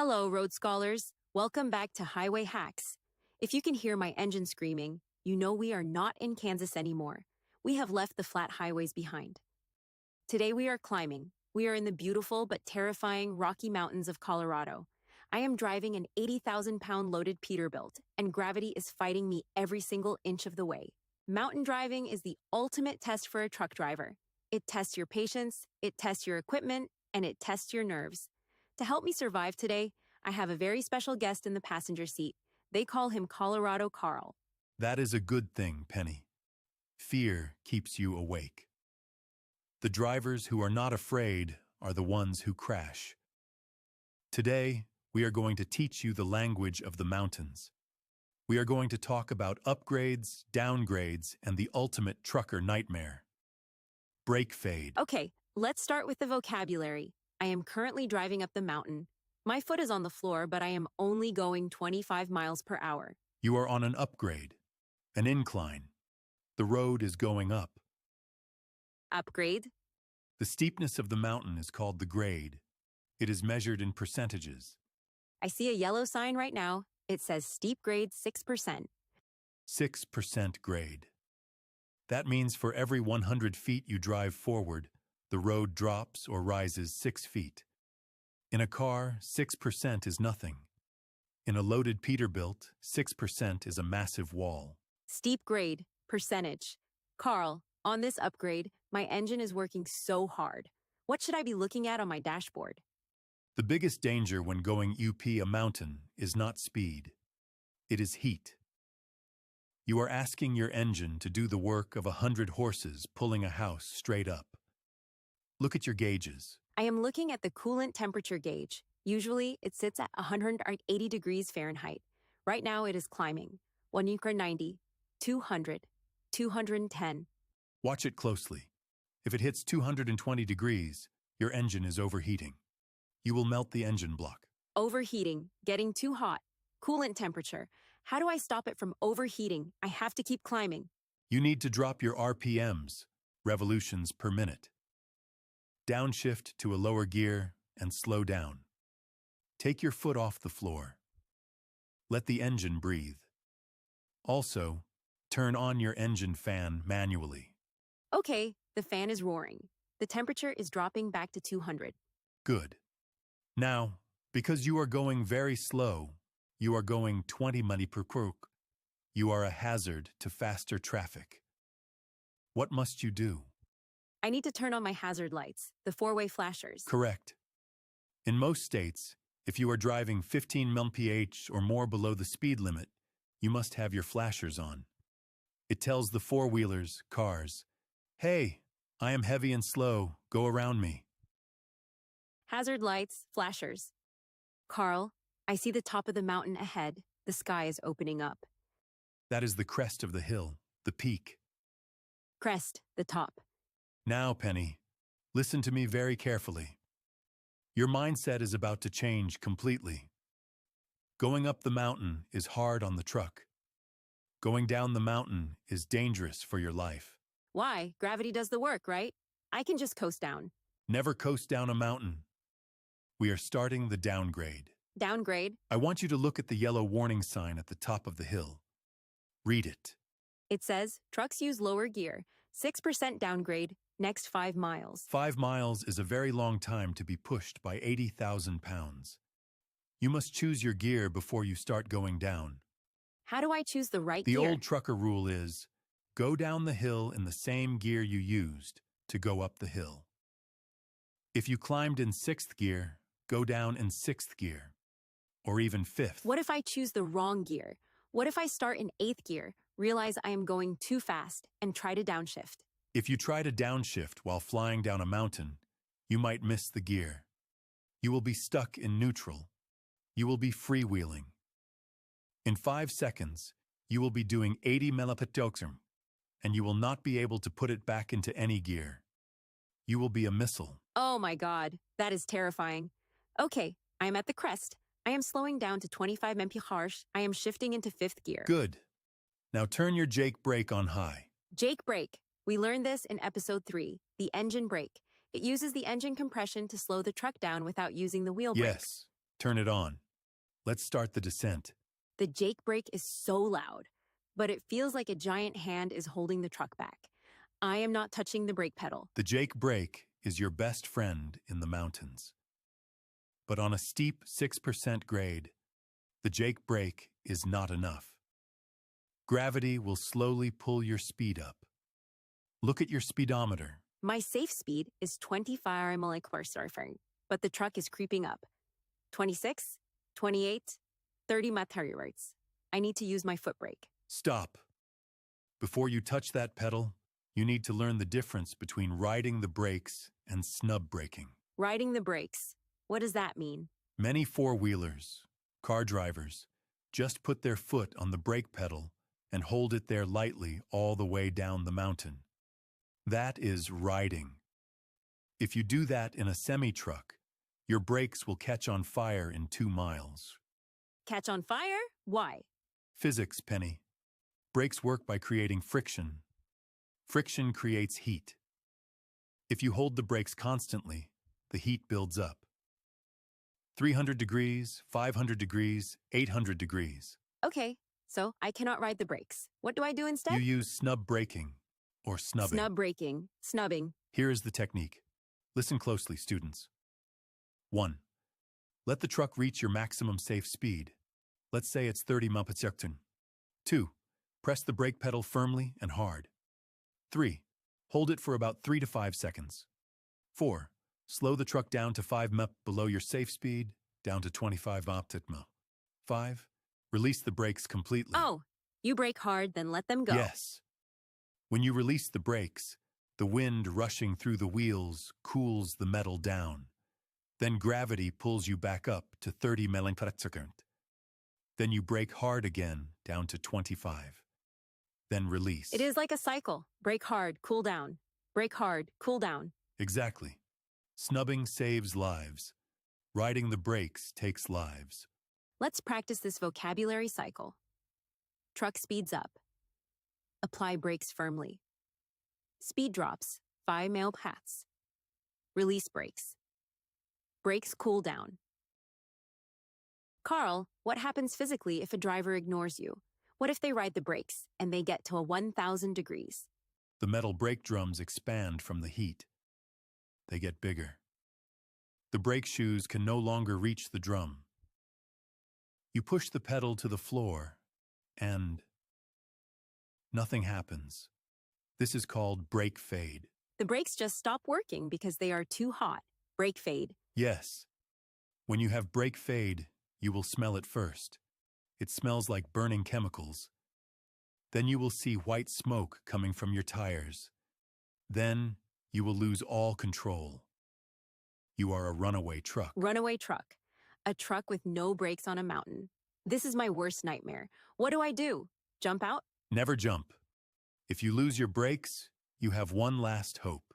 Hello, road scholars. Welcome back to Highway Hacks. If you can hear my engine screaming, you know we are not in Kansas anymore. We have left the flat highways behind. Today we are climbing. We are in the beautiful but terrifying Rocky Mountains of Colorado. I am driving an 80,000-pound loaded Peterbilt, and gravity is fighting me every single inch of the way. Mountain driving is the ultimate test for a truck driver. It tests your patience, it tests your equipment, and it tests your nerves. To help me survive today, I have a very special guest in the passenger seat. They call him Colorado Carl. That is a good thing, Penny. Fear keeps you awake. The drivers who are not afraid are the ones who crash. Today, we are going to teach you the language of the mountains. We are going to talk about upgrades, downgrades, and the ultimate trucker nightmare. Brake fade. Okay, let's start with the vocabulary. I am currently driving up the mountain. My foot is on the floor, but I am only going 25 miles per hour. You are on an upgrade, an incline. The road is going up. Upgrade? The steepness of the mountain is called the grade. It is measured in percentages. I see a yellow sign right now. It says steep grade 6%. 6% grade. That means for every 100 feet you drive forward, the road drops or rises 6 feet. In a car, 6% is nothing. In a loaded Peterbilt, 6% is a massive wall. Steep grade, percentage. Carl, on this upgrade, my engine is working so hard. What should I be looking at on my dashboard? The biggest danger when going up a mountain is not speed. It is heat. You are asking your engine to do the work of 100 horses pulling a house straight up. Look at your gauges. I am looking at the coolant temperature gauge. Usually, it sits at 180 degrees Fahrenheit. Right now, it is climbing. 190, 200, 210. Watch it closely. If it hits 220 degrees, your engine is overheating. You will melt the engine block. Overheating, getting too hot. Coolant temperature. How do I stop it from overheating? I have to keep climbing. You need to drop your RPMs, revolutions per minute. Downshift to a lower gear and slow down. Take your foot off the floor. Let the engine breathe. Also, turn on your engine fan manually. Okay, the fan is roaring. The temperature is dropping back to 200. Good. Now, because you are going very slow, you are going 20 miles per hour. You are a hazard to faster traffic. What must you do? I need to turn on my hazard lights, the four-way flashers. Correct. In most states, if you are driving 15 mph or more below the speed limit, you must have your flashers on. It tells the four-wheelers, cars, "Hey, I am heavy and slow, go around me." Hazard lights, flashers. Carl, I see the top of the mountain ahead. The sky is opening up. That is the crest of the hill, the peak. Crest, the top. Now, Penny, listen to me very carefully. Your mindset is about to change completely. Going up the mountain is hard on the truck. Going down the mountain is dangerous for your life. Why? Gravity does the work, right? I can just coast down. Never coast down a mountain. We are starting the downgrade. Downgrade? I want you to look at the yellow warning sign at the top of the hill. Read it. It says, trucks use lower gear, 6% downgrade, next 5 miles. 5 miles is a very long time to be pushed by 80,000 pounds. You must choose your gear before you start going down. How do I choose the right The gear? old trucker rule is, go down the hill in the same gear you used to go up the hill. If you climbed in 6th gear, go down in 6th gear, or even 5th. What if I choose the wrong gear? What if I start in 8th gear, realize I am going too fast, and try to downshift? If you try to downshift while flying down a mountain, you might miss the gear. You will be stuck in neutral. You will be freewheeling. In 5 seconds, you will be doing 80 melapitoxum, and you will not be able to put it back into any gear. You will be a missile. Oh my God, that is terrifying. Okay, I am at the crest. I am slowing down to 25 mph. I am shifting into 5th gear. Good. Now turn your Jake brake on high. Jake brake. We learned this in episode 3, the engine brake. It uses the engine compression to slow the truck down without using the wheel brakes. Yes. Turn it on. Let's start the descent. The Jake brake is so loud, but it feels like a giant hand is holding the truck back. I am not touching the brake pedal. The Jake brake is your best friend in the mountains. But on a steep 6% grade, the Jake brake is not enough. Gravity will slowly pull your speed up. Look at your speedometer. My safe speed is 25 mph, but the truck is creeping up. 26, 28, 30 mph. I need to use my foot brake. Stop. Before you touch that pedal, you need to learn the difference between riding the brakes and snub braking. Riding the brakes. What does that mean? Many four-wheelers, car drivers, just put their foot on the brake pedal and hold it there lightly all the way down the mountain. That is riding. If you do that in a semi-truck, your brakes will catch on fire in 2 miles. Catch on fire? Why? Physics, Penny. Brakes work by creating friction. Friction creates heat. If you hold the brakes constantly, the heat builds up. 300 degrees, 500 degrees, 800 degrees. Okay, so I cannot ride the brakes. What do I do instead? You use snub braking, or snubbing. Snub braking. Snubbing. Here is the technique. Listen closely, students. 1. Let the truck reach your maximum safe speed. Let's say it's 30 mph. 2. Press the brake pedal firmly and hard. 3. Hold it for about 3 to 5 seconds. 4. Slow the truck down to 5 mph below your safe speed, down to 25 mph. 5. Release the brakes completely. Oh, you brake hard, then let them go. Yes. When you release the brakes, the wind rushing through the wheels cools the metal down. Then gravity pulls you back up to 30 mph. Then you brake hard again, down to 25. Then release. It is like a cycle. Brake hard, cool down. Brake hard, cool down. Exactly. Snubbing saves lives. Riding the brakes takes lives. Let's practice this vocabulary cycle. Truck speeds up. Apply brakes firmly. Speed drops, 5 mph. Release brakes. Brakes cool down. Carl, what happens physically if a driver ignores you? What if they ride the brakes and they get to a 1,000 degrees? The metal brake drums expand from the heat. They get bigger. The brake shoes can no longer reach the drum. You push the pedal to the floor, and nothing happens. This is called brake fade. The brakes just stop working because they are too hot. Brake fade. Yes. When you have brake fade, you will smell it first. It smells like burning chemicals. Then you will see white smoke coming from your tires. Then you will lose all control. You are a runaway truck. Runaway truck. A truck with no brakes on a mountain. This is my worst nightmare. What do I do? Jump out? Never jump. If you lose your brakes, you have one last hope.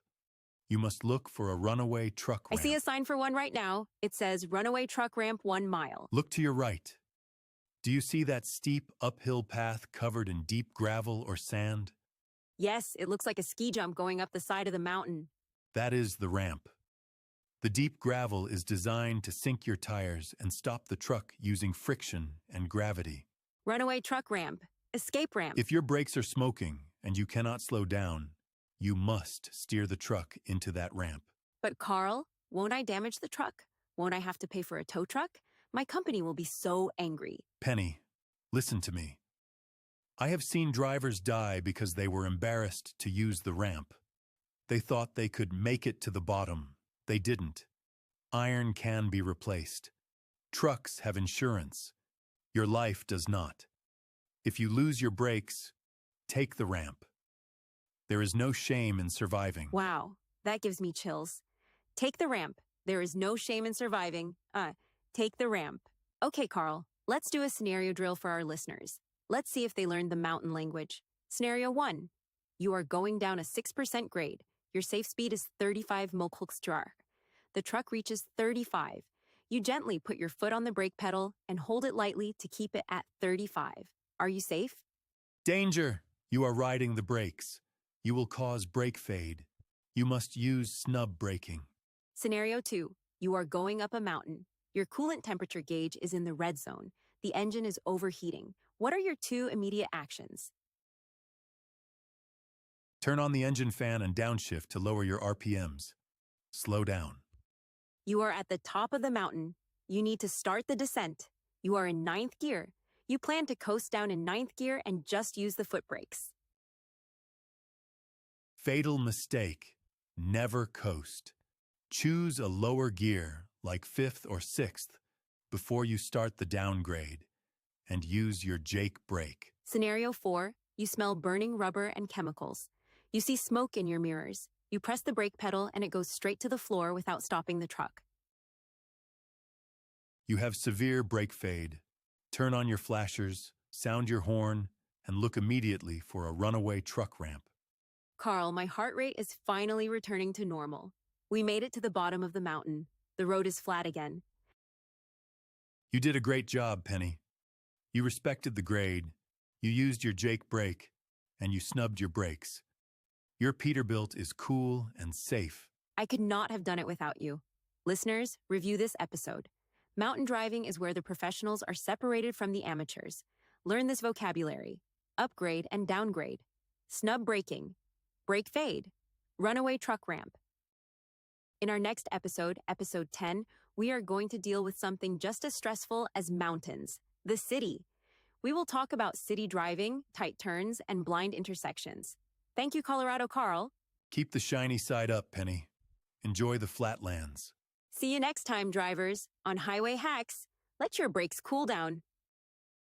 You must look for a runaway truck ramp. I see a sign for one right now. It says Runaway Truck Ramp 1 mile. Look to your right. Do you see that steep uphill path covered in deep gravel or sand? Yes, it looks like a ski jump going up the side of the mountain. That is the ramp. The deep gravel is designed to sink your tires and stop the truck using friction and gravity. Runaway Truck Ramp. Escape ramp. If your brakes are smoking and you cannot slow down, you must steer the truck into that ramp. But Carl, won't I damage the truck? Won't I have to pay for a tow truck? My company will be so angry. Penny, listen to me. I have seen drivers die because they were embarrassed to use the ramp. They thought they could make it to the bottom. They didn't. Iron can be replaced. Trucks have insurance. Your life does not. If you lose your brakes, take the ramp. There is no shame in surviving. Wow, that gives me chills. Take the ramp. There is no shame in surviving. Take the ramp. Okay, Carl, let's do a scenario drill for our listeners. Let's see if they learned the mountain language. Scenario 1. You are going down a 6% grade. Your safe speed is 35 mph. The truck reaches 35. You gently put your foot on the brake pedal and hold it lightly to keep it at 35. Are you safe? Danger! You are riding the brakes. You will cause brake fade. You must use snub braking. Scenario 2. You are going up a mountain. Your coolant temperature gauge is in the red zone. The engine is overheating. What are your 2 immediate actions? Turn on the engine fan and downshift to lower your RPMs. Slow down. You are at the top of the mountain. You need to start the descent. You are in 9th gear. You plan to coast down in 9th gear and just use the foot brakes. Fatal mistake. Never coast. Choose a lower gear, like 5th or 6th, before you start the downgrade, and use your Jake brake. Scenario 4, you smell burning rubber and chemicals. You see smoke in your mirrors. You press the brake pedal and it goes straight to the floor without stopping the truck. You have severe brake fade. Turn on your flashers, sound your horn, and look immediately for a runaway truck ramp. Carl, my heart rate is finally returning to normal. We made it to the bottom of the mountain. The road is flat again. You did a great job, Penny. You respected the grade, you used your Jake brake, and you snubbed your brakes. Your Peterbilt is cool and safe. I could not have done it without you. Listeners, review this episode. Mountain driving is where the professionals are separated from the amateurs. Learn this vocabulary: upgrade and downgrade, snub braking, brake fade, runaway truck ramp. In our next episode, episode 10, we are going to deal with something just as stressful as mountains: the city. We will talk about city driving, tight turns, and blind intersections. Thank you, Colorado Carl. Keep the shiny side up, Penny. Enjoy the flatlands. See you next time, drivers. On Highway Hacks, let your brakes cool down.